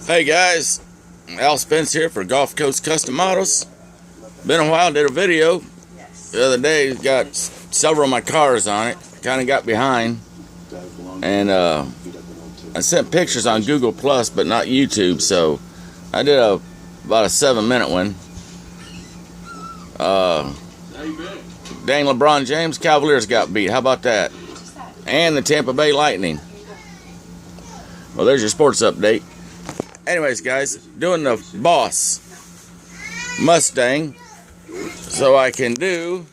Hey guys, Al Spence here for Gulf Coast Custom Models. Been a while, did a video the other day. Got several of my cars on it. Kind of got behind, and I sent pictures on Google Plus, but not YouTube. So I did about a 7-minute one. Dang, LeBron James Cavaliers got beat. How about that? And the Tampa Bay Lightning. Well, there's your sports update. Anyways, guys, doing the Boss Mustang so I can do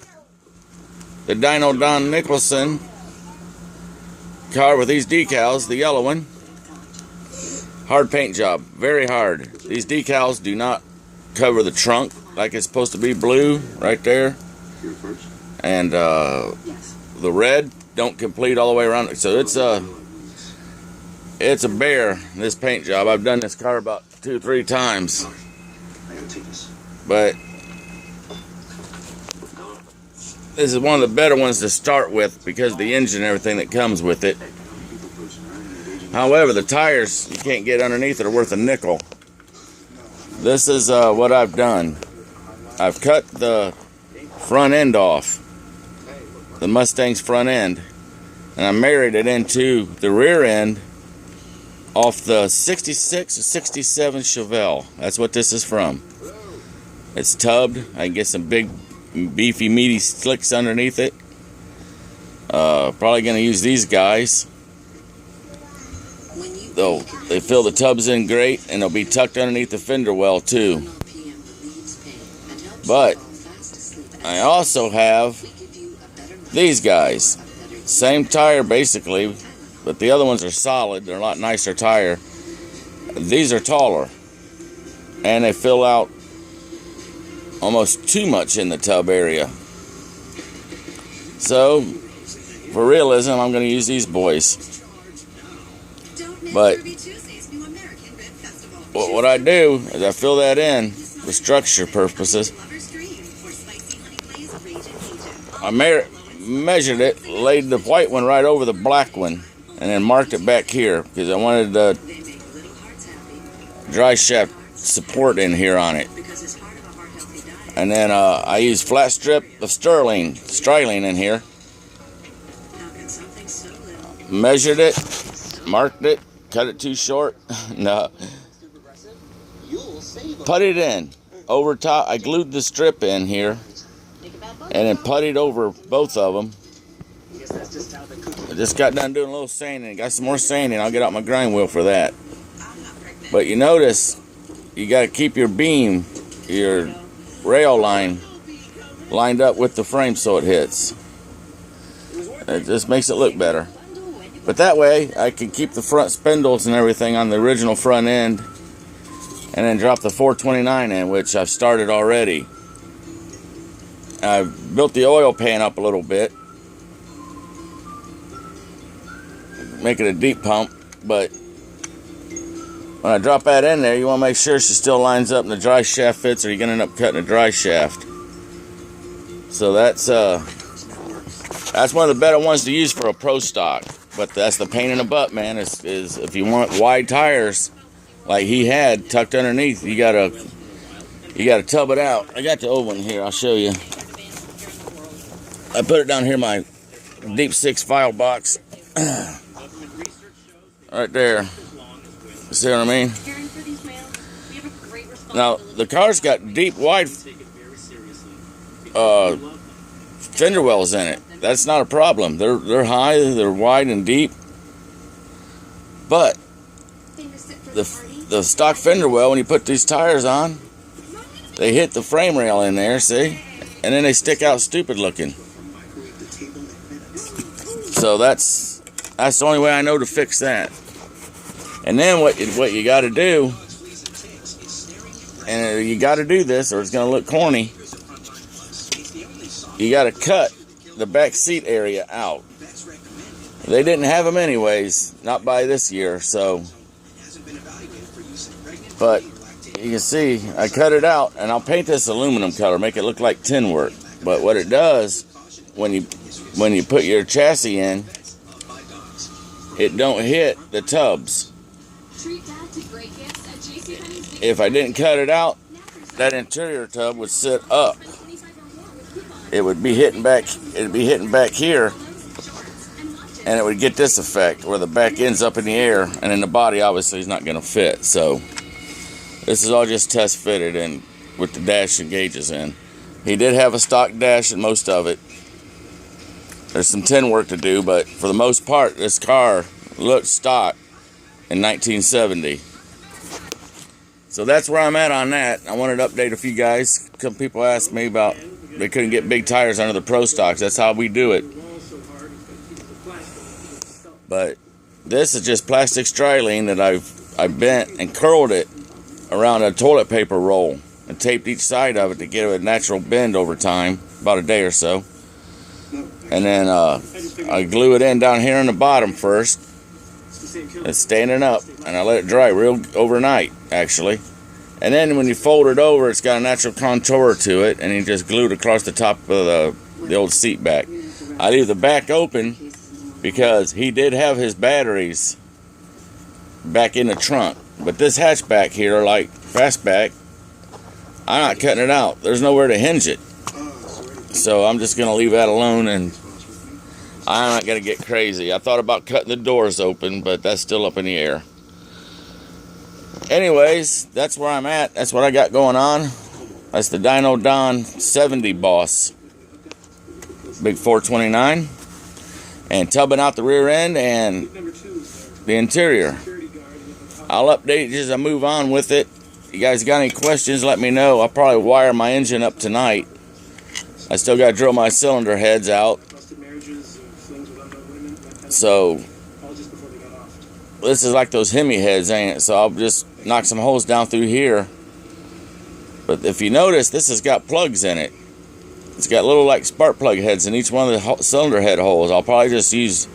the Dyno Don Nicholson car with these decals, the yellow one. Hard paint job, very hard. These decals do not cover the trunk like it's supposed to be blue right there. And the red don't complete all the way around. So it's a bear, this paint job. I've done this car about 2-3 times. But this is one of the better ones to start with because of the engine and everything that comes with it. However, the tires, you can't get underneath it, are worth a nickel. This is what I've done. I've cut the front end off, the Mustang's front end, and I married it into the rear end off the 66 or 67 Chevelle. That's what this is from. It's tubbed. I can get some big, beefy, meaty slicks underneath it. Probably going to use these guys. They fill the tubs in great, and they'll be tucked underneath the fender well too. But I also have these guys. Same tire basically, but the other ones are solid. They're a lot nicer tire. These are taller, and they fill out almost too much in the tub area. So, for realism, I'm going to use these boys. But what I do is I fill that in for structure purposes. I measured it, laid the white one right over the black one, and then marked it back here because I wanted the dry shaft support in here on it. And then I used flat strip of striling in here. Measured it, marked it, cut it too short. No. Put it in over top. I glued the strip in here and then puttied over both of them. I just got done doing a little sanding. Got some more sanding. I'll get out my grind wheel for that. But you notice you got to keep your beam, your rail line, lined up with the frame so it hits. It just makes it look better. But that way I can keep the front spindles and everything on the original front end, and then drop the 429 in, which I've started already. I've built the oil pan up a little bit, make it a deep pump, but when I drop that in there, you want to make sure she still lines up and the dry shaft fits, or you're going to end up cutting a dry shaft. So that's one of the better ones to use for a Pro Stock. But that's the pain in the butt, man, is if you want wide tires like he had tucked underneath, you gotta tub it out. I got the old one here, I'll show you. I put it down here in my Deep 6 file box. Right there. See what I mean? Now, the car's got deep, wide fender wells in it. That's not a problem. They're high, they're wide and deep. But the stock fender well, when you put these tires on, they hit the frame rail in there, see? And then they stick out stupid looking. So that's the only way I know to fix that. And then what you got to do, and you got to do this or it's going to look corny, you got to cut the back seat area out. They didn't have them anyways, not by this year, so. But you can see I cut it out, and I'll paint this aluminum color, make it look like tin work. But what it does, when you put your chassis in, it don't hit the tubs. if I didn't cut it out, that interior tub would sit up. It would be hitting back. It'd be hitting back here, and it would get this effect where the back end's up in the air, and then the body obviously is not going to fit. So this is all just test fitted and with the dash and gauges in. He did have a stock dash in most of it. There's some tin work to do, but for the most part, this car looked stock in 1970. So that's where I'm at on that. I wanted to update a few guys. Some people asked me about they couldn't get big tires under the Pro Stocks. That's how we do it. But this is just plastic styrene that I bent and curled it around a toilet paper roll and taped each side of it to get a natural bend over time, about a day or so. And then I glue it in down here on the bottom first. It's standing up, and I let it dry real overnight, actually. And then when you fold it over, it's got a natural contour to it, and you just glue it across the top of the old seat back. I leave the back open because he did have his batteries back in the trunk. But this hatchback here, like fastback, I'm not cutting it out. There's nowhere to hinge it. So I'm just going to leave that alone, and I'm not going to get crazy. I thought about cutting the doors open, but that's still up in the air. Anyways, that's where I'm at. That's what I got going on. That's the Dyno Don 70 Boss. Big 429. And tubbing out the rear end and the interior. I'll update you as I move on with it. You guys got any questions, let me know. I'll probably wire my engine up tonight. I still got to drill my cylinder heads out. So this is like those Hemi heads, ain't it? So I'll just knock some holes down through here. But if you notice, this has got plugs in it. It's got little like spark plug heads in each one of the cylinder head holes. I'll probably just use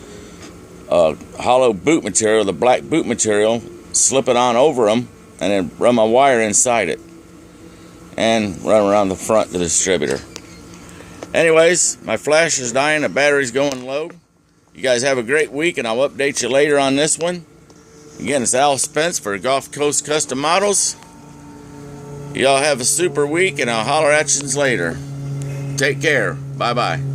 hollow boot material, the black boot material, slip it on over them, and then run my wire inside it. And run around the front of the distributor. Anyways, my flash is dying, the battery's going low. You guys have a great week, and I'll update you later on this one. Again, it's Al Spence for Gulf Coast Custom Models. Y'all have a super week, and I'll holler at you later. Take care. Bye-bye.